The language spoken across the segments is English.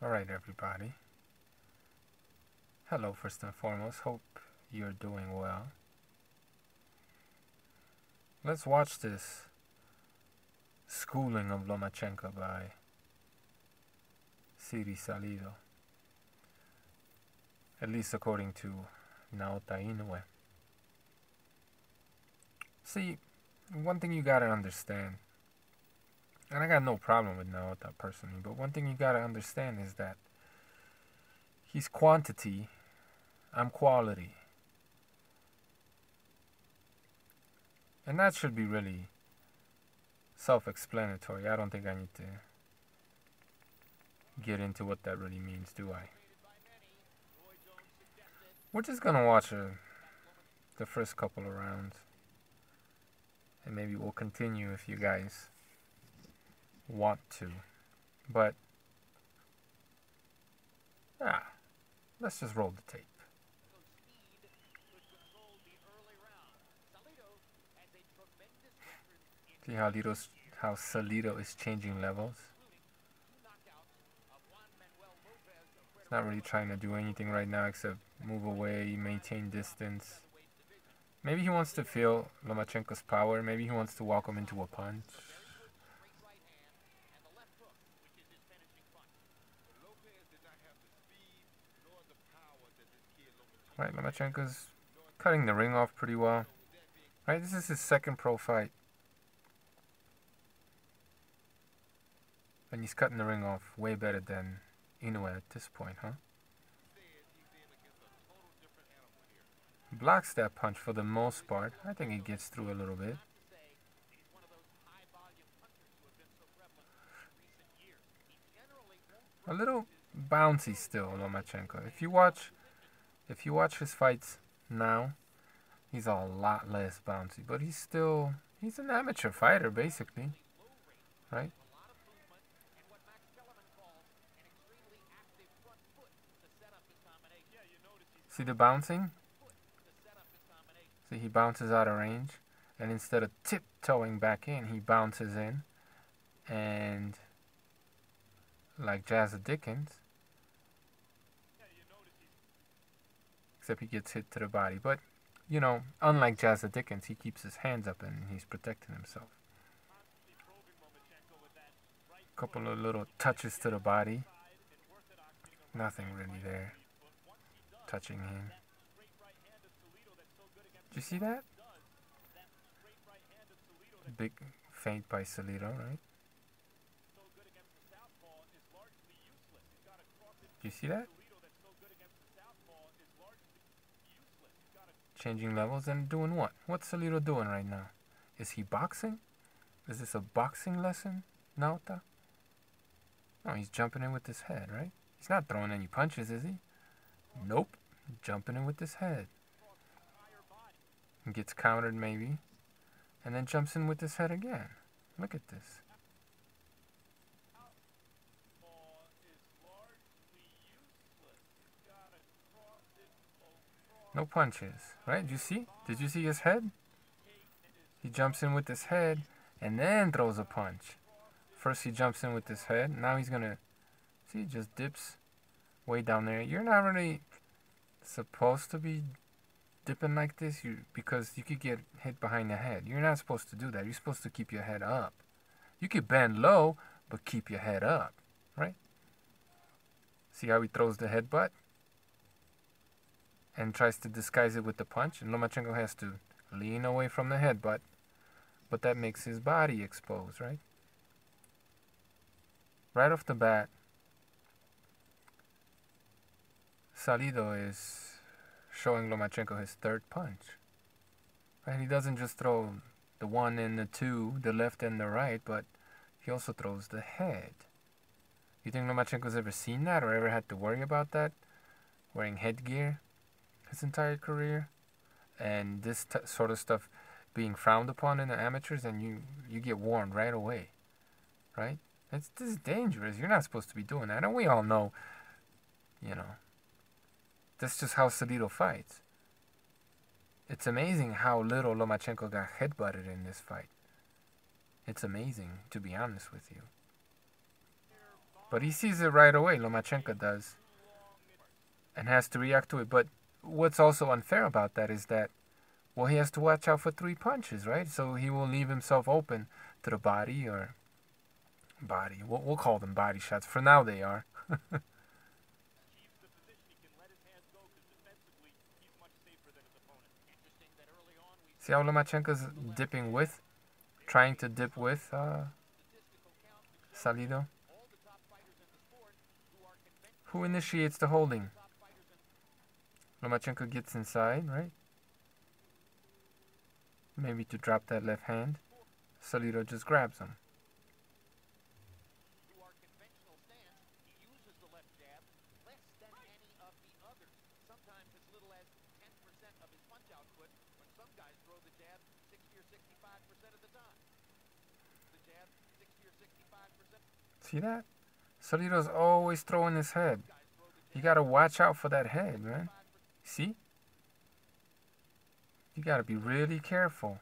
Alright, everybody. Hello, first and foremost. Hope you're doing well. Let's watch this schooling of Lomachenko by Salido. At least according to Naota Inoue. See, one thing you gotta understand, and I got no problem with Naota personally, but one thing you gotta understand is that he's quantity, I'm quality. And that should be really self-explanatory. I don't think I need to get into what that really means, do I? We're just gonna watch the first couple of rounds. And maybe we'll continue if you guys want to. But, let's just roll the tape. See how Salido is changing levels? He's not really trying to do anything right now except move away, maintain distance. Maybe he wants to feel Lomachenko's power. Maybe he wants to walk him into a punch. Right, Lomachenko's cutting the ring off pretty well. Right, this is his second pro fight. And he's cutting the ring off way better than Inoue at this point, huh? Blocks that punch for the most part. I think he gets through a little bit. A little bouncy still, Lomachenko. If you watch his fights now, he's a lot less bouncy. But he's an amateur fighter, basically. Right? See the bouncing? See, he bounces out of range. And instead of tiptoeing back in, he bounces in. And like Jazza Dickens. Except he gets hit to the body. But, you know, unlike Jazza Dickens, he keeps his hands up and he's protecting himself. Couple of little touches to the body. Nothing really there. Touching him. Did you see that? Big feint by Salido, right? Did you see that? Changing levels and doing what? What's Salido doing right now? Is he boxing? Is this a boxing lesson, Naota? No, he's jumping in with his head, right? He's not throwing any punches, is he? Nope. Jumping in with his head. Gets countered maybe. And then jumps in with his head again. Look at this. No punches, right? Did you see? Did you see his head? He jumps in with his head and then throws a punch. First he jumps in with his head. Now he's gonna, see, he just dips way down there. You're not really supposed to be dipping like this because you could get hit behind the head. You're not supposed to do that. You're supposed to keep your head up. You could bend low, but keep your head up, right? See how he throws the headbutt? And tries to disguise it with the punch. And Lomachenko has to lean away from the headbutt. But that makes his body exposed, right? Right off the bat, Salido is showing Lomachenko his third punch. Right? He doesn't just throw the one and the two, the left and the right, but he also throws the head. You think Lomachenko's ever seen that or ever had to worry about that? Wearing headgear his entire career? And this sort of stuff being frowned upon in the amateurs, and you get warned right away. Right? This is dangerous. You're not supposed to be doing that. And we all know, you know, that's just how Salido fights. It's amazing how little Lomachenko got headbutted in this fight. It's amazing, to be honest with you. But he sees it right away, Lomachenko does, and has to react to it. But what's also unfair about that is that, well, he has to watch out for 3 punches, right? So he will leave himself open to the body or body. We'll call them body shots. For now, they are. See how Lomachenko's dipping with? Trying to dip with Salido? Who initiates the holding? Lomachenko gets inside, right? Maybe to drop that left hand. Salido just grabs him. See that? Salido's always throwing his head. You gotta watch out for that head, man. See? You gotta be really careful.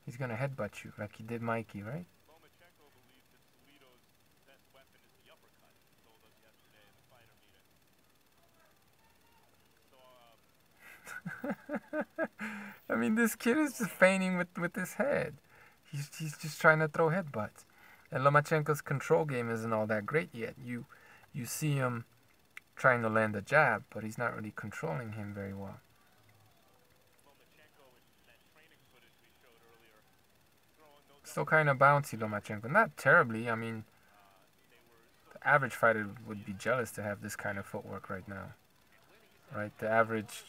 He's gonna headbutt you like he did Mikey, right? Lomachenko believes that Salido's best weapon is the uppercut. He told us yesterday in the fighter meeting. I mean, this kid is just feigning with his head. He's just trying to throw headbutts. And Lomachenko's control game isn't all that great yet. You see him trying to land a jab, but he's not really controlling him very well. Still kind of bouncy, Lomachenko. Not terribly. I mean, the average fighter would be jealous to have this kind of footwork right now. Right? The average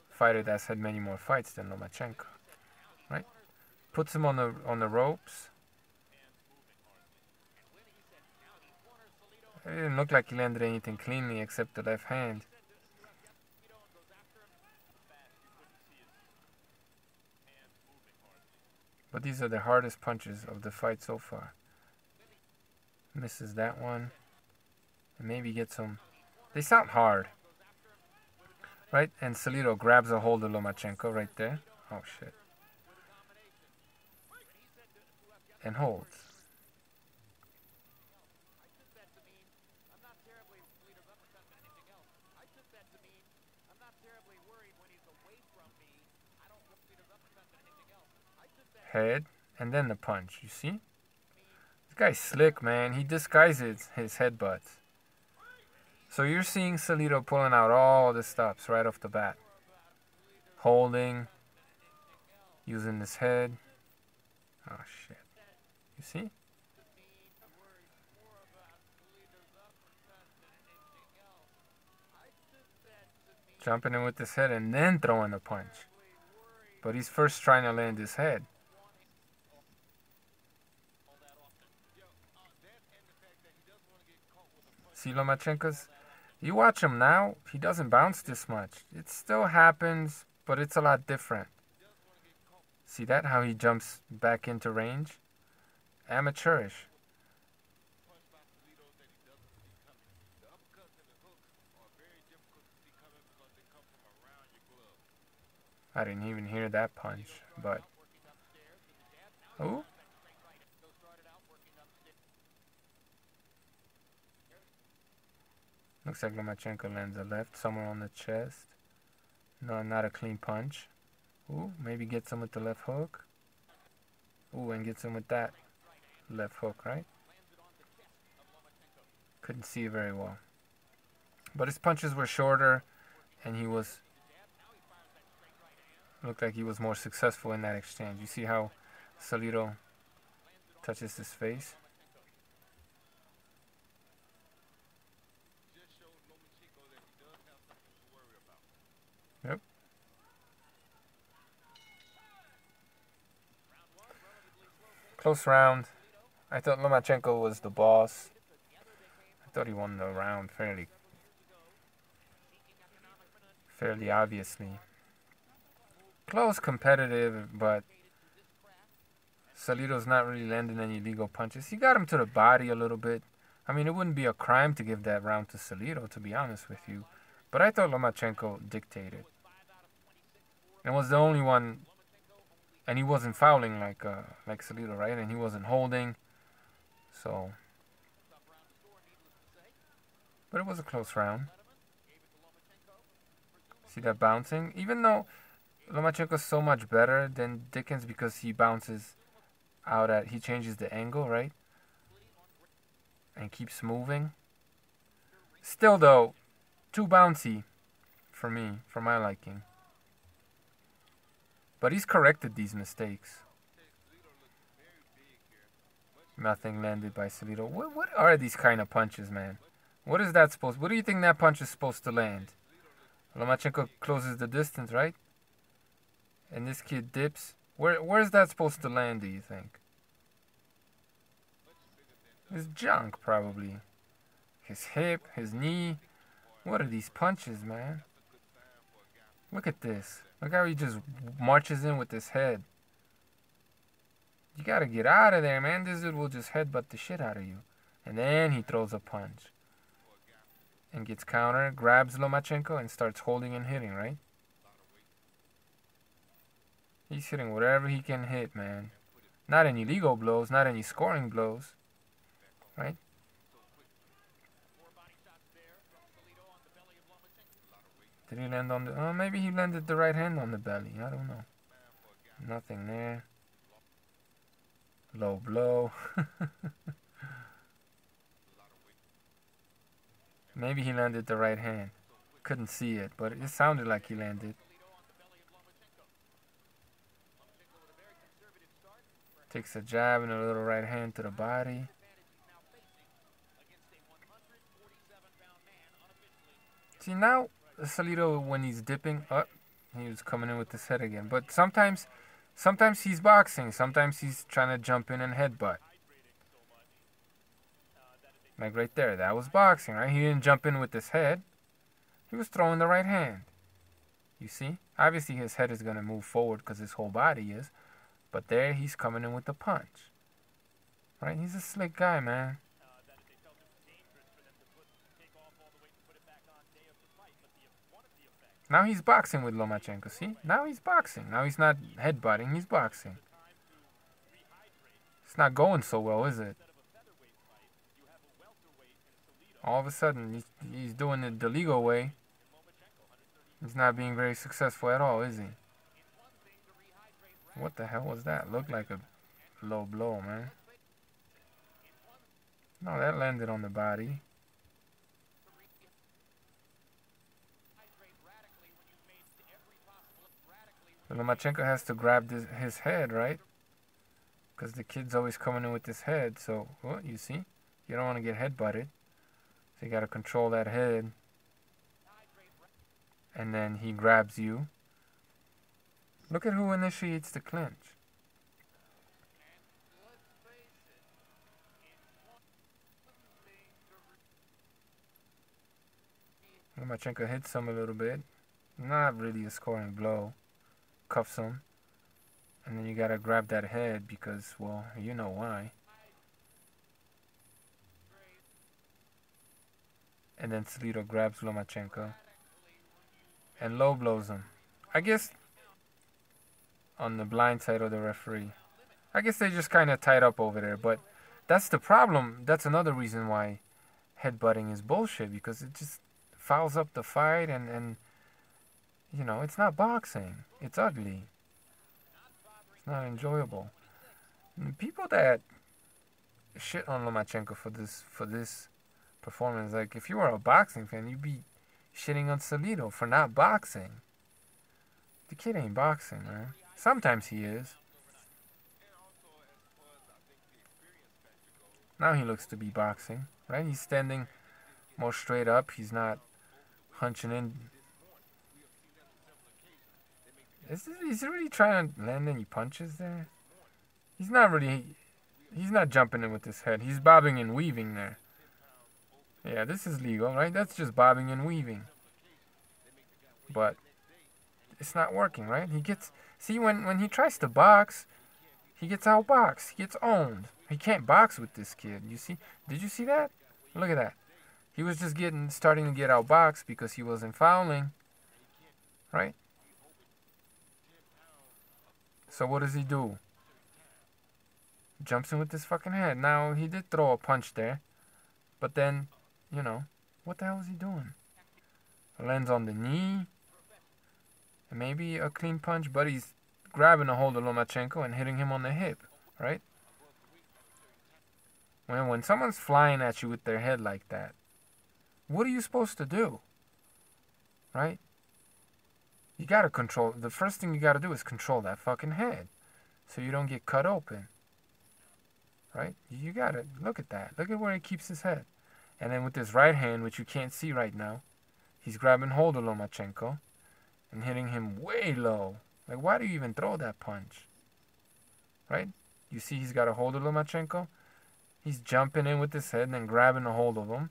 fighter that's had many more fights than Lomachenko. Right? Puts him on the ropes. It didn't look like he landed anything cleanly except the left hand. But these are the hardest punches of the fight so far. Misses that one. And maybe gets some. They sound hard. Right? And Salido grabs a hold of Lomachenko right there. Oh shit. And holds. Head, and then the punch, you see? This guy's slick, man. He disguises his headbutts. So you're seeing Salido pulling out all the stops right off the bat. Holding, using his head. Oh, shit. You see? Jumping in with his head and then throwing a punch. But he's first trying to land his head. See Lomachenko's? You watch him now, he doesn't bounce this much. It still happens, but it's a lot different. See that? How he jumps back into range? Amateurish. I didn't even hear that punch, but... Ooh. Looks like Lomachenko lands a left somewhere on the chest. No, not a clean punch. Ooh, maybe gets him with the left hook. Ooh, and gets him with that left hook, right? Couldn't see very well. But his punches were shorter, and he was... Looked like he was more successful in that exchange. You see how Salido touches his face? Yep. Close round. I thought Lomachenko was the boss. I thought he won the round fairly obviously. Close, competitive, but Salido's not really landing any legal punches. He got him to the body a little bit. I mean, it wouldn't be a crime to give that round to Salido, to be honest with you. But I thought Lomachenko dictated. And was the only one, and he wasn't fouling like Salido, right? And he wasn't holding. So But it was a close round. See that bouncing? Even though Lomachenko's so much better than Dickens because he bounces out at, he changes the angle, right? And keeps moving. Still though, too bouncy for me, for my liking. But he's corrected these mistakes. Nothing landed by Salido. What are these kind of punches, man? What is that supposed? What do you think that punch is supposed to land? Lomachenko closes the distance, right? And this kid dips. Where's that supposed to land, do you think? His junk, probably. His hip, his knee. What are these punches, man? Look at this. Look how he just marches in with his head. You gotta get out of there, man. This dude will just headbutt the shit out of you. And then he throws a punch. And gets counter, grabs Lomachenko, and starts holding and hitting, right? He's hitting whatever he can hit, man. Not any legal blows, not any scoring blows. Right? Did he land on the... Oh, maybe he landed the right hand on the belly. I don't know. Nothing there. Low blow. Maybe he landed the right hand. Couldn't see it, but it sounded like he landed. Takes a jab and a little right hand to the body. See, now Salido, when he's dipping up, he was coming in with his head again. But sometimes he's boxing. Sometimes he's trying to jump in and headbutt. Like right there, that was boxing, right? He didn't jump in with his head. He was throwing the right hand. You see? Obviously his head is going to move forward because his whole body is. But there he's coming in with the punch. Right? He's a slick guy, man. Now he's boxing with Lomachenko, see? Now he's boxing. Now he's not headbutting, he's boxing. It's not going so well, is it? All of a sudden, he's doing it the legal way. He's not being very successful at all, is he? What the hell was that? Looked like a low blow, man. No, that landed on the body. Lomachenko has to grab his head, right? Because the kid's always coming in with his head. So, well, you see? You don't want to get headbutted. So you got to control that head. And then he grabs you. Look at who initiates the clinch. Lomachenko hits him a little bit. Not really a scoring blow. Cuffs him. And then you got to grab that head because, well, you know why. And then Salido grabs Lomachenko and low blows him. I guess on the blind side of the referee. I guess they just kind of tied up over there. But that's the problem. That's another reason why headbutting is bullshit. Because it just fouls up the fight and you know, it's not boxing. It's ugly. It's not enjoyable. And the people that shit on Lomachenko for this performance, like if you were a boxing fan, you'd be shitting on Salido for not boxing. The kid ain't boxing, man. Sometimes he is. Now he looks to be boxing, right? He's standing more straight up. He's not hunching in. Is he really trying to land any punches there? He's not really. He's not jumping in with his head. He's bobbing and weaving there. Yeah, this is legal, right? That's just bobbing and weaving. But it's not working, right? He gets... See, when he tries to box, he gets outboxed. He gets owned. He can't box with this kid. You see? Did you see that? Look at that. He was just starting to get outboxed because he wasn't fouling. Right? So what does he do? Jumps in with his fucking head. Now, he did throw a punch there. But then, you know, What the hell is he doing? Lands on the knee. And maybe a clean punch, but he's grabbing a hold of Lomachenko and hitting him on the hip, right? When someone's flying at you with their head like that, what are you supposed to do? Right? You gotta control. The first thing you gotta do is control that fucking head so you don't get cut open. Right? You gotta look at that. Look at where he keeps his head. And then with his right hand, which you can't see right now, he's grabbing hold of Lomachenko and hitting him way low. Like, why do you even throw that punch? Right? You see he's got a hold of Lomachenko. He's jumping in with his head and then grabbing a hold of him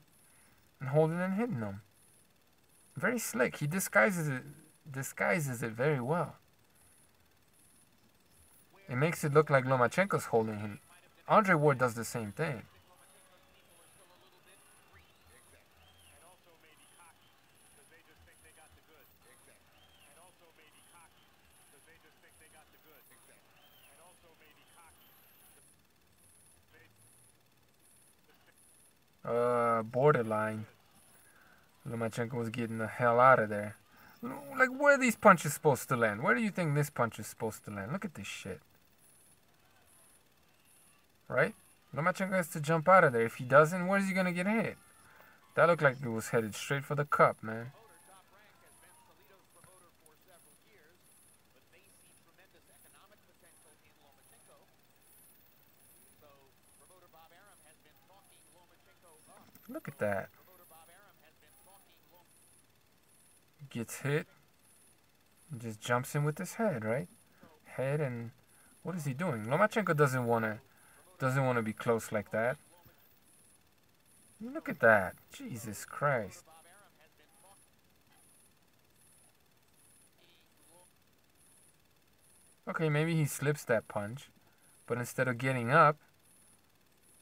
and holding and hitting him. Very slick. He disguises it very well. It makes it look like Lomachenko's holding him. Andre Ward does the same thing. Borderline. Lomachenko was getting the hell out of there. Like, where are these punches supposed to land? Where do you think this punch is supposed to land? Look at this shit. Right? Lomachenko has to jump out of there. If he doesn't, where's he gonna get hit? That looked like it was headed straight for the cup, man. Look at that. Gets hit. Just jumps in with his head, right? Head, and what is he doing? Lomachenko doesn't wanna be close like that. Look at that. Jesus Christ. Okay, maybe he slips that punch, but instead of getting up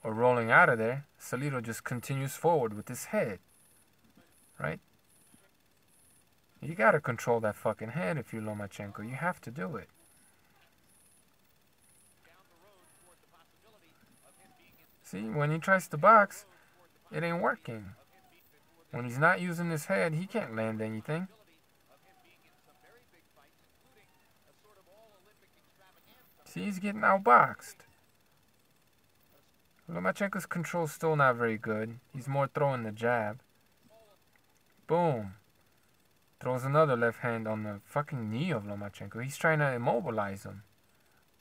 or rolling out of there, Salido just continues forward with his head. Right? You gotta control that fucking head if you're Lomachenko. You have to do it. See, when he tries to box, it ain't working. When he's not using his head, he can't land anything. See, he's getting outboxed. Lomachenko's control's still not very good. He's more throwing the jab. Boom. Throws another left hand on the fucking knee of Lomachenko. He's trying to immobilize him.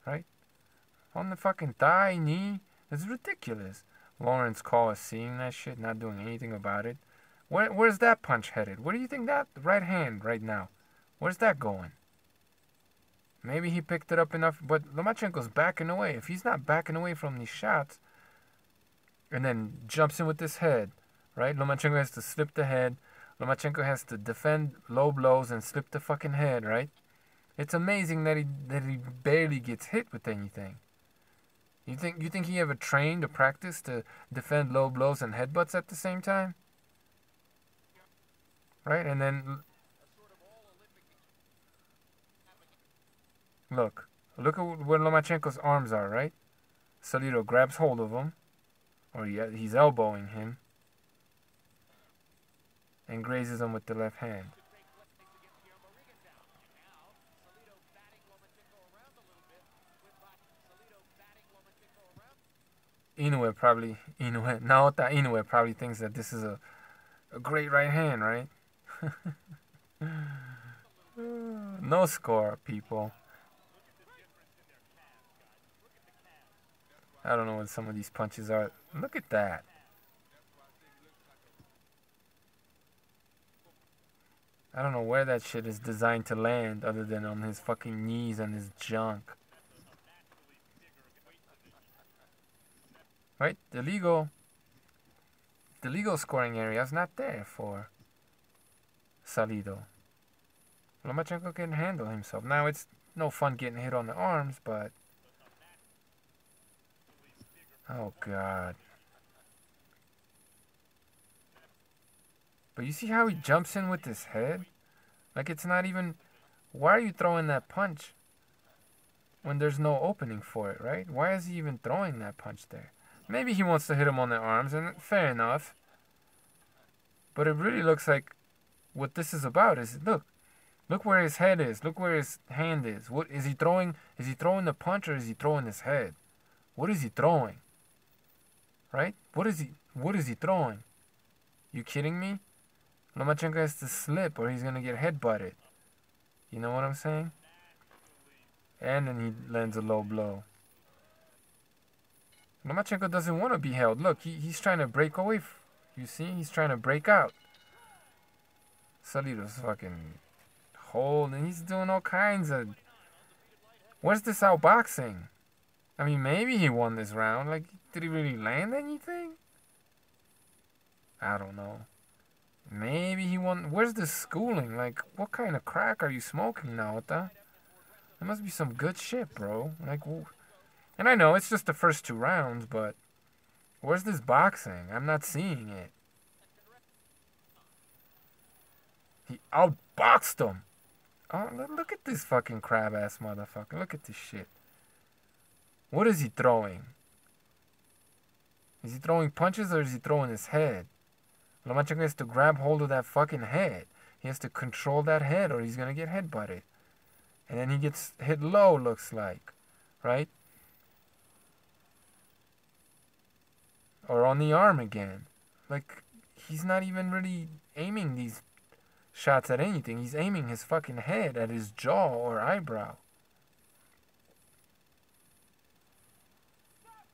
Right? On the fucking thigh, knee. It's ridiculous. Lawrence Call is seeing that shit, not doing anything about it. Where's that punch headed? Where do you think that right hand right now? Where's that going? Maybe he picked it up enough, but Lomachenko's backing away. If he's not backing away from these shots, and then jumps in with his head, right? Lomachenko has to slip the head. Lomachenko has to defend low blows and slip the fucking head, right? It's amazing that he barely gets hit with anything. You think he ever trained or practiced to defend low blows and headbutts at the same time? Right? And then look at where Lomachenko's arms are, right? Salido grabs hold of him, or he's elbowing him, and grazes him with the left hand. Naota Inoue probably thinks that this is a great right hand, right? No score, people. I don't know what some of these punches are. Look at that. I don't know where that shit is designed to land other than on his fucking knees and his junk. Right? The legal scoring area is not there for Salido. Lomachenko can handle himself. Now, it's no fun getting hit on the arms, but... Oh, God. But you see how he jumps in with his head? Like, it's not even... Why are you throwing that punch when there's no opening for it, right? Why is he even throwing that punch there? Maybe he wants to hit him on the arms, and fair enough. But it really looks like what this is about is look where his head is. Look where his hand is. What is he throwing? Is he throwing the punch or is he throwing his head? What is he throwing? Right? What is he throwing? You kidding me? Lomachenko has to slip or he's gonna get headbutted. You know what I'm saying? And then he lands a low blow. Lomachenko doesn't want to be held. Look, he's trying to break away. You see? He's trying to break out. Salido's fucking holding. He's doing all kinds of... Where's this outboxing? I mean, maybe he won this round. Like, did he really land anything? I don't know. Maybe he won. Where's this schooling? Like, what kind of crack are you smoking now? What the? There must be some good shit, bro. Like, and I know it's just the first 2 rounds, but where's this boxing? I'm not seeing it. He outboxed him. Oh, look at this fucking crab ass motherfucker. Look at this shit. What is he throwing? Is he throwing punches or is he throwing his head? Lomachenko has to grab hold of that fucking head. He has to control that head or he's gonna get headbutted. And then he gets hit low, looks like. Right? Or on the arm again. Like, he's not even really aiming these shots at anything. He's aiming his fucking head at his jaw or eyebrow.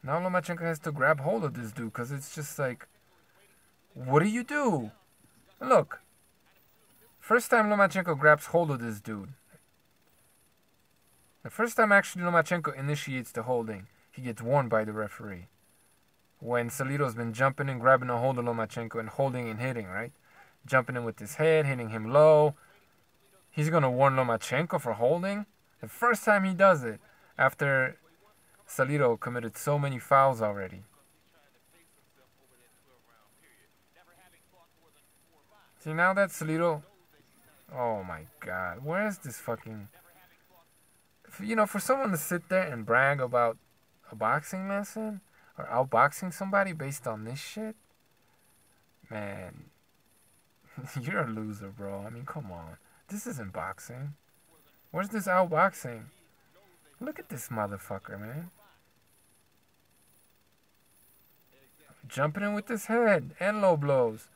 Now Lomachenko has to grab hold of this dude because it's just like, what do you do? Look. First time Lomachenko grabs hold of this dude. The first time actually Lomachenko initiates the holding, he gets warned by the referee. When Salido's been jumping and grabbing a hold of Lomachenko and holding and hitting, right? Jumping in with his head, hitting him low. He's going to warn Lomachenko for holding. The first time he does it, after Salido committed so many fouls already. See, now that Salido... Oh my god, where is this fucking... You know, for someone to sit there and brag about a boxing lesson or outboxing somebody based on this shit, man, you're a loser, bro. I mean, come on. This isn't boxing. Where's this outboxing? Look at this motherfucker, man. Jumping in with his head and low blows.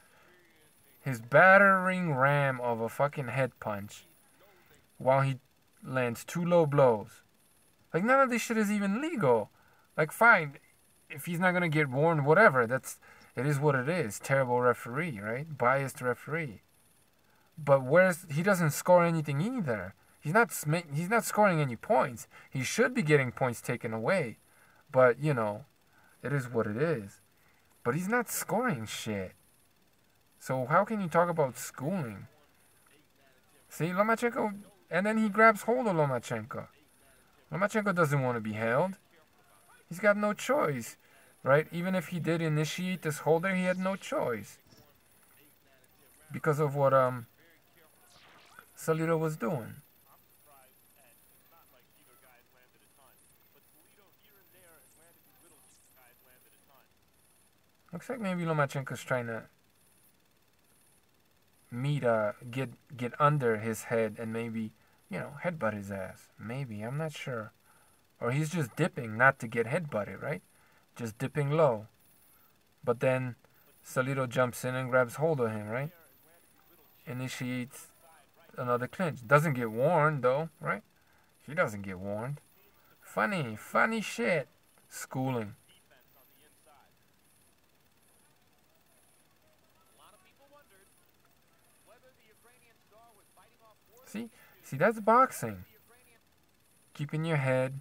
His battering ram of a fucking head punch while he lands 2 low blows. Like, none of this shit is even legal. Like, fine, if he's not gonna get warned, whatever. It is what it is. Terrible referee, right? Biased referee. But he doesn't score anything either. He's not scoring any points. He should be getting points taken away. But, you know, it is what it is. But he's not scoring shit. So how can you talk about schooling? See, Lomachenko, and then he grabs hold of Lomachenko. Lomachenko doesn't want to be held. He's got no choice, right? Even if he did initiate this holder, he had no choice. Because of what Salido was doing. Looks like maybe Lomachenko's trying to get under his head and maybe, you know, headbutt his ass. Maybe, I'm not sure. Or he's just dipping not to get headbutted, right? Just dipping low. But then Salido jumps in and grabs hold of him, right? Initiates another clinch. Doesn't get warned though, right? He doesn't get warned. Funny shit. Schooling. See, that's boxing. Keeping your head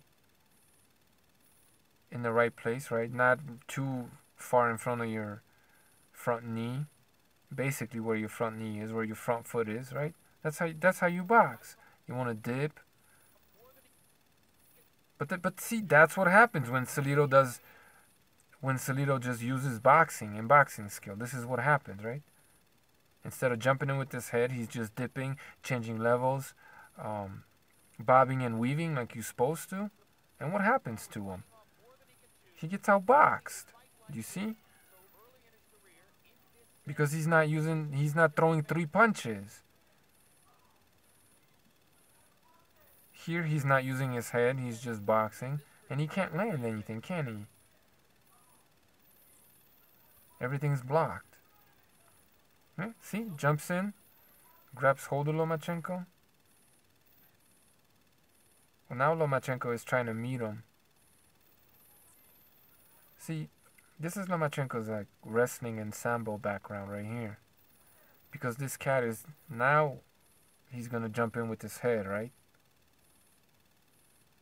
in the right place, right? Not too far in front of your front knee. Basically where your front knee is, where your front foot is, right? That's how you box. You want to dip. But see, that's what happens when Salido just uses boxing and boxing skill. This is what happens, right? Instead of jumping in with his head, he's just dipping, changing levels, bobbing and weaving like you're supposed to. And what happens to him? He gets outboxed. Do you see? Because he's not throwing 3 punches. Here he's not using his head, he's just boxing. And he can't land anything, can he? Everything's blocked. See, jumps in, grabs hold of Lomachenko. Well, now Lomachenko is trying to meet him. See, this is Lomachenko's like wrestling and sambo background right here. Because this cat is now he's gonna jump in with his head, right?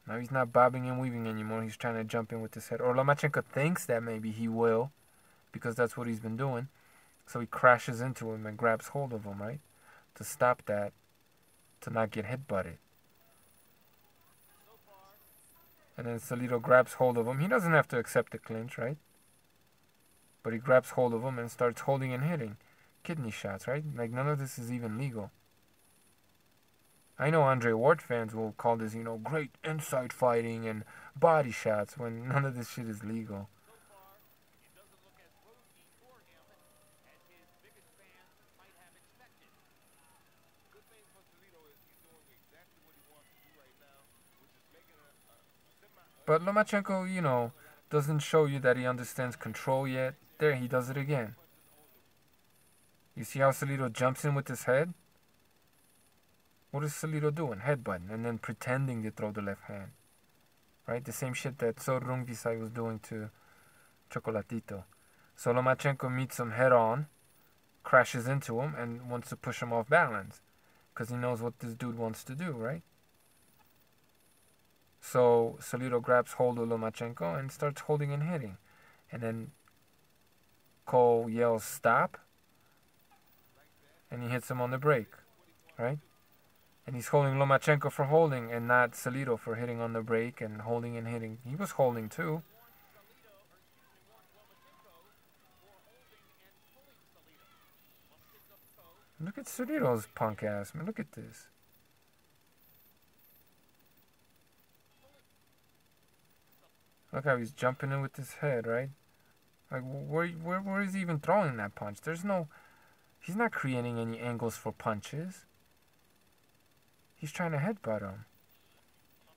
Now he's not bobbing and weaving anymore. He's trying to jump in with his head. Or Lomachenko thinks that maybe he will, because that's what he's been doing. So he crashes into him and grabs hold of him, right? To stop that, to not get hit butted. And then Salido grabs hold of him. He doesn't have to accept the clinch, right? But he grabs hold of him and starts holding and hitting. Kidney shots, right? Like none of this is even legal. I know Andre Ward fans will call this, great inside fighting and body shots when none of this shit is legal. But Lomachenko, doesn't show you that he understands control yet. There, he does it again. You see how Salido jumps in with his head? What is Salido doing? Headbutting and then pretending to throw the left hand. Right? The same shit that Sorung Visay was doing to Chocolatito. So Lomachenko meets him head on, crashes into him, and wants to push him off balance. Because he knows what this dude wants to do, right? So Salido grabs hold of Lomachenko and starts holding and hitting. And then Cole yells, "Stop!" And he hits him on the break, right? And he's holding Lomachenko for holding and not Salido for hitting on the break and holding and hitting. He was holding too. Look at Salido's punk ass, man. Look at this. Look how he's jumping in with his head, right? Like, where is he even throwing that punch? He's not creating any angles for punches. He's trying to headbutt him.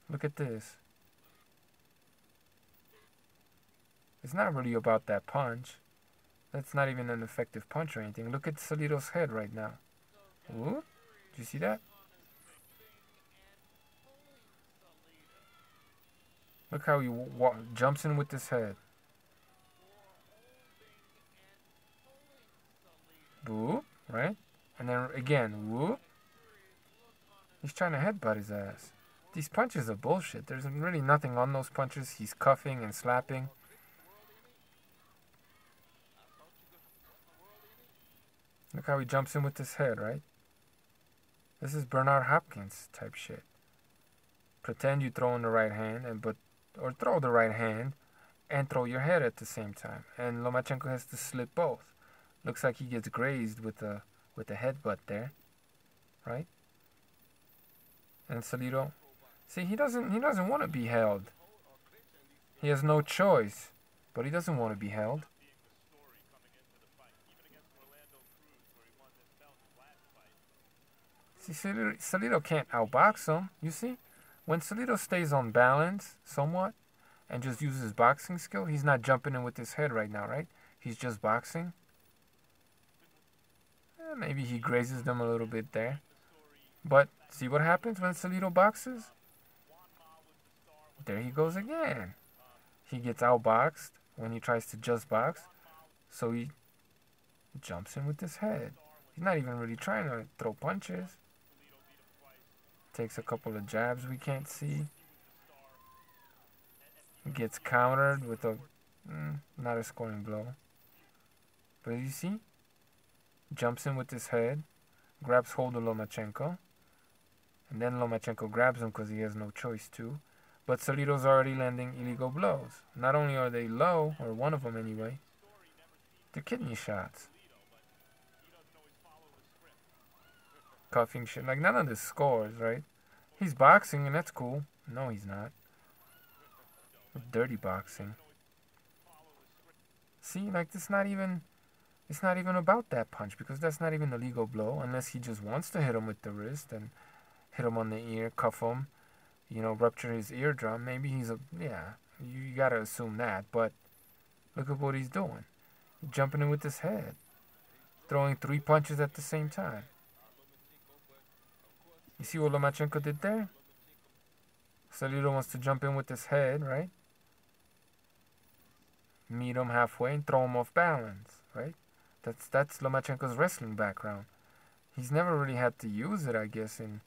Look at this. It's not really about that punch. That's not even an effective punch or anything. Look at Salido's head right now. Ooh, did you see that? Look how he jumps in with his head. Whoop, right? And then again, whoop. He's trying to headbutt his ass. These punches are bullshit. There's really nothing on those punches. He's cuffing and slapping. Look how he jumps in with his head, right? This is Bernard Hopkins type shit. Pretend you throw in the right hand or throw the right hand and throw your head at the same time. And Lomachenko has to slip both. Looks like he gets grazed with a headbutt there, right? And Salido, see, he doesn't want to be held. He has no choice, but he doesn't want to be held. See, Salido can't outbox him. You see, when Salido stays on balance somewhat and just uses boxing skill, he's not jumping in with his head right now, right? He's just boxing. Maybe he grazes them a little bit there. But see what happens when Salido boxes? There he goes again. He gets outboxed when he tries to just box. So he jumps in with his head. He's not even really trying to throw punches. Takes a couple of jabs we can't see. Gets countered with a not a scoring blow. But you see? Jumps in with his head. Grabs hold of Lomachenko. And then Lomachenko grabs him because he has no choice to. But Salido's already landing illegal blows. Not only are they low, or one of them anyway, they're kidney shots. Cuffing shit. Like, none of this scores, right? He's boxing, and that's cool. No, he's not. Dirty boxing. See, like, this not even It's not even about that punch because that's not even a legal blow unless he just wants to hit him with the wrist and hit him on the ear, cuff him, rupture his eardrum. Maybe he's yeah, you gotta assume that. But look at what he's doing. He's jumping in with his head, throwing 3 punches at the same time. You see what Lomachenko did there? Salido wants to jump in with his head, right? Meet him halfway and throw him off balance, right? That's Lomachenko's wrestling background. He's never really had to use it, I guess, in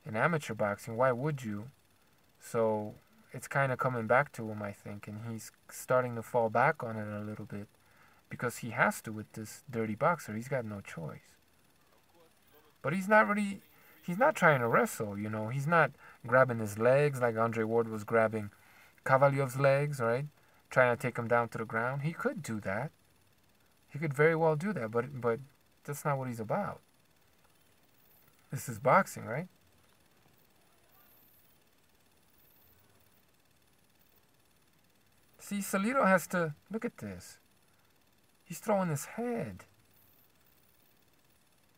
amateur boxing. Why would you? So it's kind of coming back to him, I think, and he's starting to fall back on it a little bit because he has to with this dirty boxer. He's got no choice. But he's not trying to wrestle, He's not grabbing his legs like Andre Ward was grabbing Kovaliov's legs, right? Trying to take him down to the ground. He could do that. He could very well do that, but that's not what he's about. This is boxing, right? See, Salido has to look at this. He's throwing his head.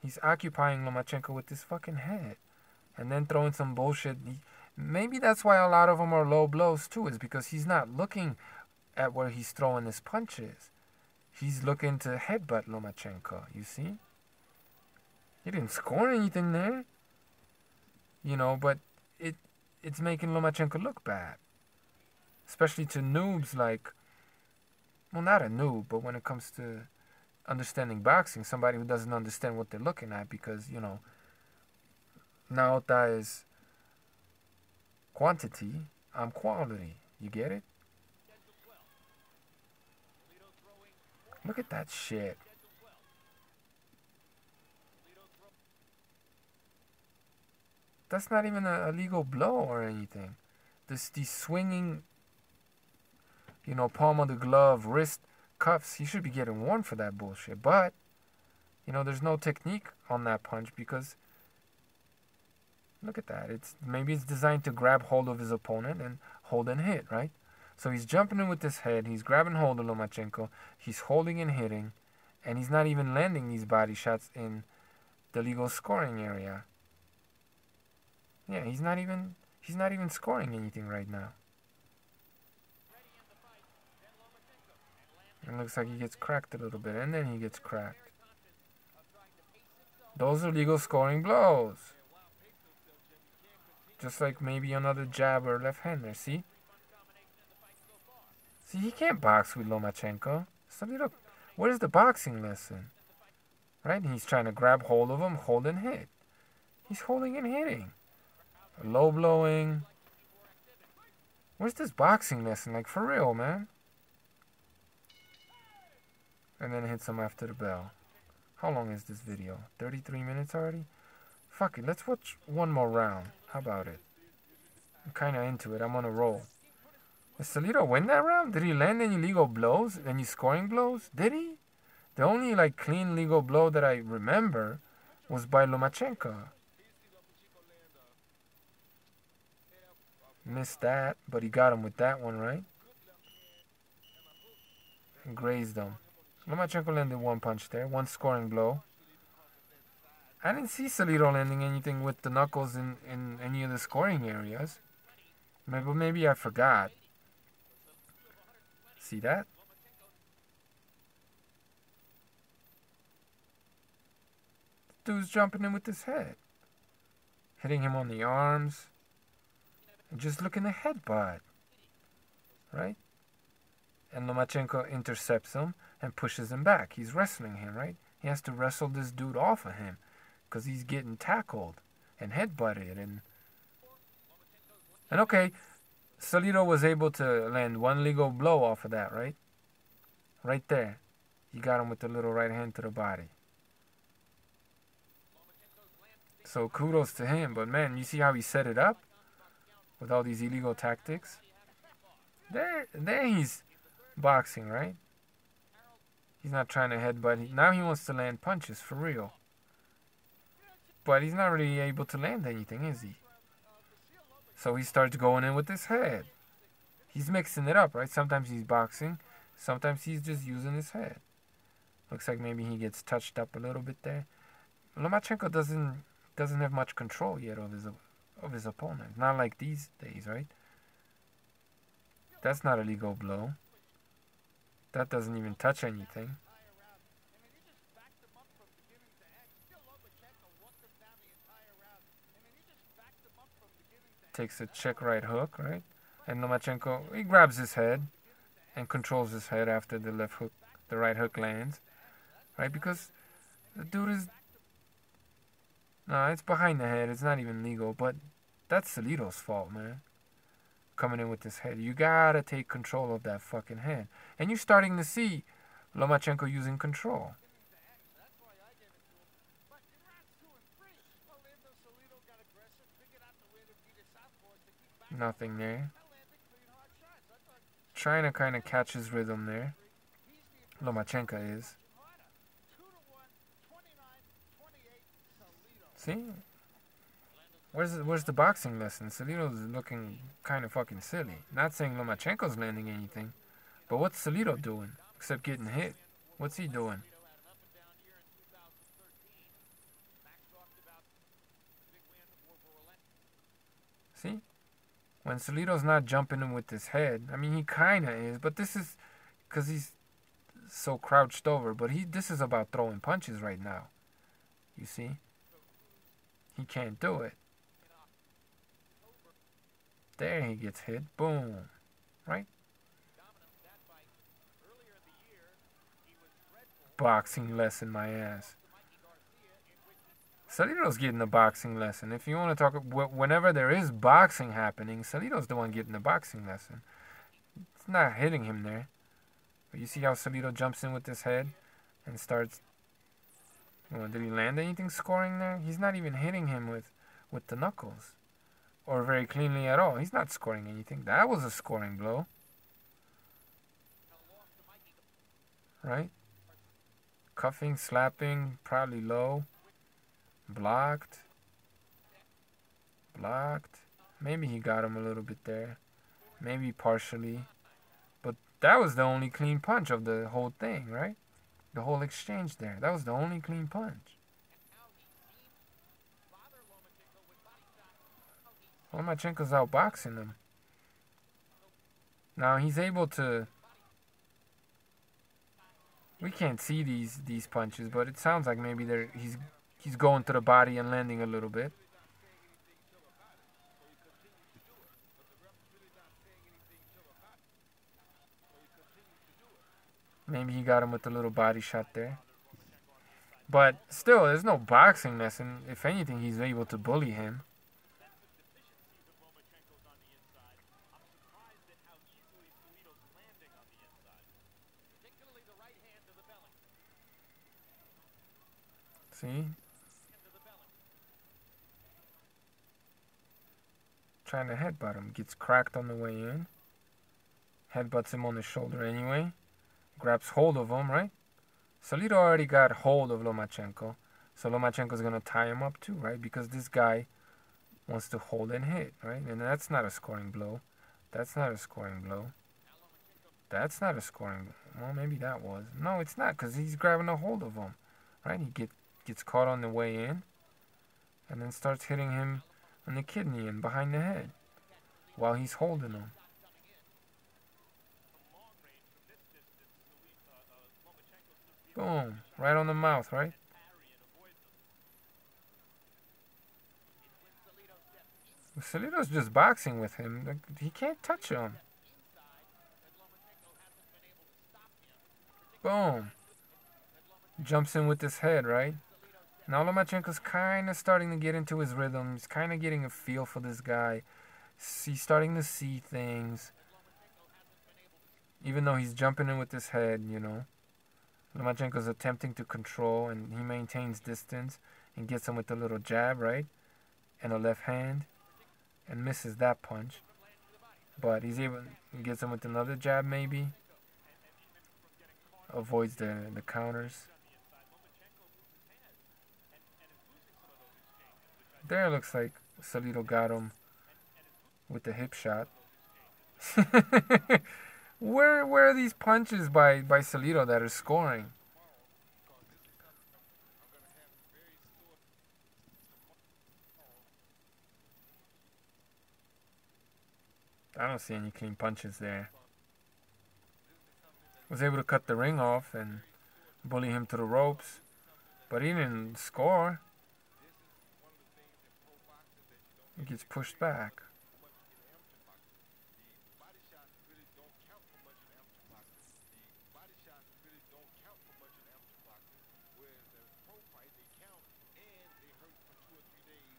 He's occupying Lomachenko with his fucking head. And then throwing some bullshit. Maybe that's why a lot of them are low blows too, is because he's not looking at where he's throwing his punches. He's looking to headbutt Lomachenko, you see? He didn't score anything there. But it's making Lomachenko look bad. Especially to noobs like, well, not a noob, but when it comes to understanding boxing, somebody who doesn't understand what they're looking at because, Naota is quantity, I'm quality. You get it? Look at that shit. That's not even a legal blow or anything. These swinging, palm of the glove, wrist cuffs, he should be getting warned for that bullshit. But, there's no technique on that punch because, look at that. Maybe it's designed to grab hold of his opponent and hold and hit, right? So he's jumping in with his head. He's grabbing hold of Lomachenko. He's holding and hitting. And he's not even landing these body shots in the legal scoring area. Yeah, he's not even scoring anything right now. It looks like he gets cracked a little bit, and then he gets cracked. Those are legal scoring blows. Just like maybe another jab or left-hander, see? See, he can't box with Lomachenko. Salido, where's the boxing lesson? Right? He's trying to grab hold of him, hold and hit. He's holding and hitting. Low blowing. Where's this boxing lesson? Like, for real, man. And then hits him after the bell. How long is this video? 33 minutes already? Fuck it, let's watch one more round. How about it? I'm kind of into it. I'm on a roll. Did Salido win that round? Did he land any legal blows? Any scoring blows? Did he? The only, clean legal blow that I remember was by Lomachenko. Missed that, but he got him with that one, right? And grazed him. Lomachenko landed one punch there, one scoring blow. I didn't see Salido landing anything with the knuckles in any of the scoring areas. Maybe I forgot. See that? Dude's jumping in with his head. Hitting him on the arms. And just looking to headbutt. Right? And Lomachenko intercepts him and pushes him back. He's wrestling him, right? He has to wrestle this dude off of him because he's getting tackled and headbutted. And okay, Salido was able to land one legal blow off of that, right? Right there. He got him with the little right hand to the body. So kudos to him. But man, you see how he set it up? With all these illegal tactics? There he's boxing, right? He's not trying to headbutt. Now he wants to land punches, for real. But he's not really able to land anything, is he? So he starts going in with his head. He's mixing it up, right? Sometimes he's boxing. Sometimes he's just using his head. Looks like maybe he gets touched up a little bit there. Lomachenko doesn't have much control yet of his opponent. Not like these days, right? That's not a legal blow. That doesn't even touch anything. Takes a check right hook, right? And Lomachenko, he grabs his head and controls his head after the left hook, the right hook lands, right? Because the dude is, no, it's behind the head. It's not even legal, but that's Salido's fault, man. Coming in with his head, you gotta take control of that fucking head, and you're starting to see Lomachenko using control. Nothing there. Trying to kind of catch his rhythm there. Lomachenko is. See? Where's the boxing lesson? Salido's looking kind of fucking silly. Not saying Lomachenko's landing anything, but what's Salido doing? Except getting hit. What's he doing? See? When Salido's not jumping him with his head, I mean, he kind of is, but this is because he's so crouched over. But this is about throwing punches right now. You see? He can't do it. There he gets hit. Boom. Right? Boxing lesson, my ass. Salido's getting a boxing lesson. If you want to talk, whenever there is boxing happening, Salido's the one getting the boxing lesson. It's not hitting him there. But you see how Salido jumps in with his head and starts. Well, did he land anything scoring there? He's not even hitting him with the knuckles. Or very cleanly at all. He's not scoring anything. That was a scoring blow. Right? Cuffing, slapping, probably low. Blocked. Blocked. Maybe he got him a little bit there. Maybe partially. But that was the only clean punch of the whole thing, right? The whole exchange there. That was the only clean punch. Lomachenko's outboxing him. Now he's able to. We can't see these punches, but it sounds like maybe he's going to the body and landing a little bit. Maybe he got him with a little body shot there. But still, there's no boxing lesson. If anything, he's able to bully him. See? Trying to headbutt him. Gets cracked on the way in. Headbutts him on the shoulder anyway. Grabs hold of him, right? Salido already got hold of Lomachenko. So Lomachenko's going to tie him up too, right? Because this guy wants to hold and hit, right? And that's not a scoring blow. That's not a scoring blow. That's not a scoring blow. Well, maybe that was. No, it's not, because he's grabbing a hold of him, right? He gets caught on the way in and then starts hitting him on the kidney and behind the head while he's holding him. Boom. Right on the mouth, right? Salido's just boxing with him. He can't touch him. Boom. Jumps in with his head, right? Now Lomachenko's kind of starting to get into his rhythm. He's kind of getting a feel for this guy. He's starting to see things. Even though he's jumping in with his head, you know. Lomachenko's attempting to control, and he maintains distance and gets him with a little jab, right? And a left hand. And misses that punch. But he gets him with another jab, maybe. Avoids the counters. There looks like Salido got him with the hip shot. Where are these punches by Salido that are scoring? I don't see any clean punches there. Was able to cut the ring off and bully him to the ropes, but he didn't score. He gets pushed back.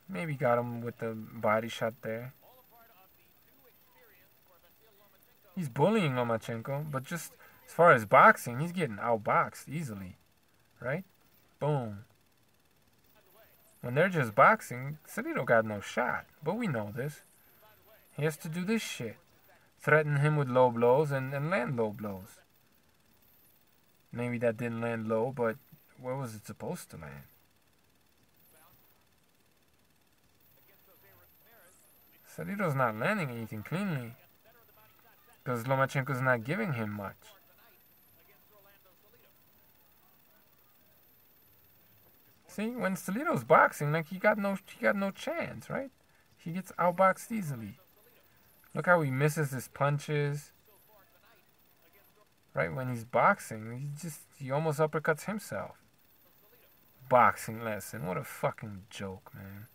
Maybe got him with the body shot there. He's bullying Lomachenko, but just as far as boxing, he's getting outboxed easily, right? Boom. When they're just boxing, Salido got no shot, but we know this. He has to do this shit. Threaten him with low blows and land low blows. Maybe that didn't land low, but where was it supposed to land? Salido's not landing anything cleanly because Lomachenko's not giving him much. See, when Salido's boxing, like he got no chance, right? He gets outboxed easily. Look how he misses his punches. Right when he's boxing, he almost uppercuts himself. Boxing lesson, what a fucking joke, man.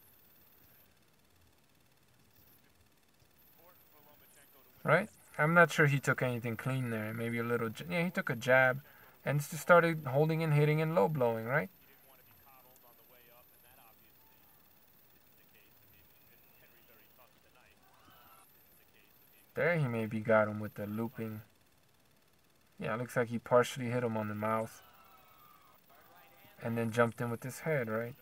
Right? I'm not sure he took anything clean there. Maybe a little... Yeah, he took a jab and just started holding and hitting and low blowing, right? There he maybe got him with the looping. Yeah, it looks like he partially hit him on the mouth. And then jumped in with his head, right?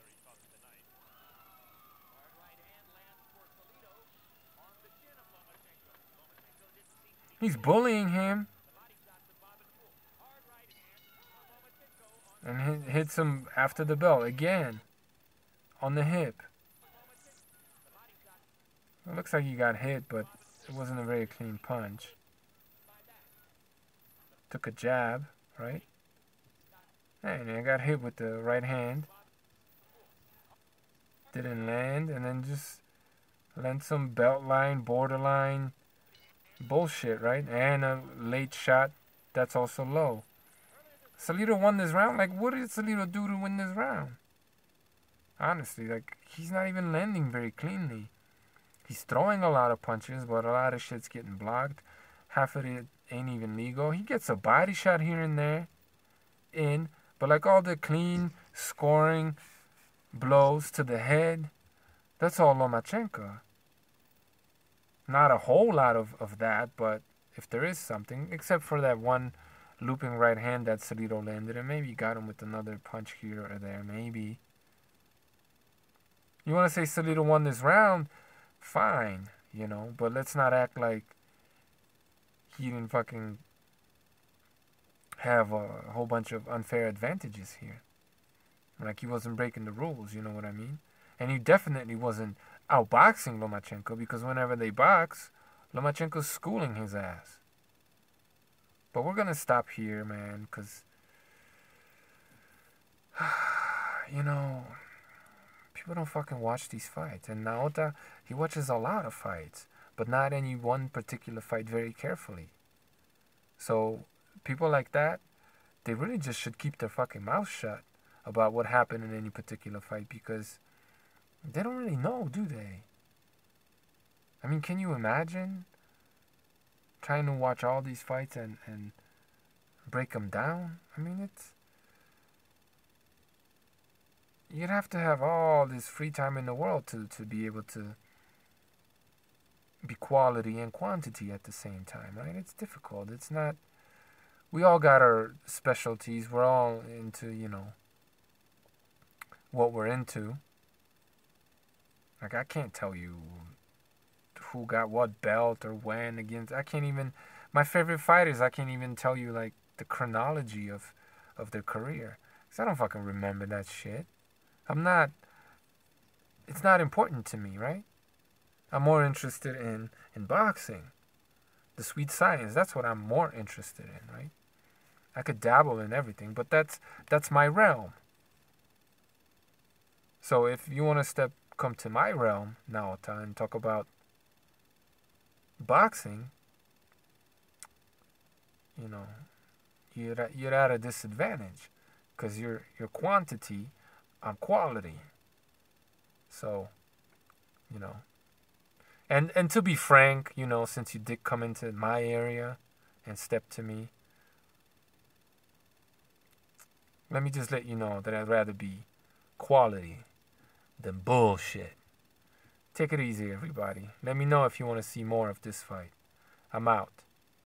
He's bullying him. And hits him after the bell again. On the hip. It looks like he got hit, but it wasn't a very clean punch. Took a jab, right? And I got hit with the right hand. Didn't land, and then just lent some belt line, borderline bullshit, right? And a late shot that's also low. Salido won this round. Like, what did Salido do to win this round? Honestly, like, he's not even landing very cleanly. He's throwing a lot of punches, but a lot of shit's getting blocked. Half of it ain't even legal. He gets a body shot here and there. But like all the clean scoring blows to the head, that's all Lomachenko. Not a whole lot of that, but if there is something, except for that one looping right hand that Salido landed, and maybe got him with another punch here or there, maybe. You want to say Salido won this round? Fine, you know, but let's not act like he didn't fucking have a whole bunch of unfair advantages here. Like he wasn't breaking the rules, you know what I mean? And he definitely wasn't outboxing Lomachenko, because whenever they box, Lomachenko's schooling his ass. But we're gonna stop here, man, because you know, people don't fucking watch these fights. And Naota, he watches a lot of fights, but not any one particular fight very carefully. So people like that, they really just should keep their fucking mouth shut about what happened in any particular fight, because they don't really know, do they? I mean, can you imagine trying to watch all these fights and break them down? I mean, you'd have to have all this free time in the world to be able to be quality and quantity at the same time, right? It's difficult. It's not... We all got our specialties. We're all into, you know, what we're into. Like, I can't tell you who got what belt or when against... I can't even... My favorite fighters, I can't even tell you, like, the chronology of their career. Because I don't fucking remember that shit. I'm not... It's not important to me, right? I'm more interested in boxing. The sweet science, that's what I'm more interested in, right? I could dabble in everything, but that's my realm. So if you want to come to my realm, Naota, and talk about, boxing, you know, you're at a disadvantage because you're quantity, I'm quality. So, you know, and to be frank, you know, since you did come into my area and step to me, let me just let you know that I'd rather be quality than bullshit. Take it easy, everybody. Let me know if you want to see more of this fight. I'm out.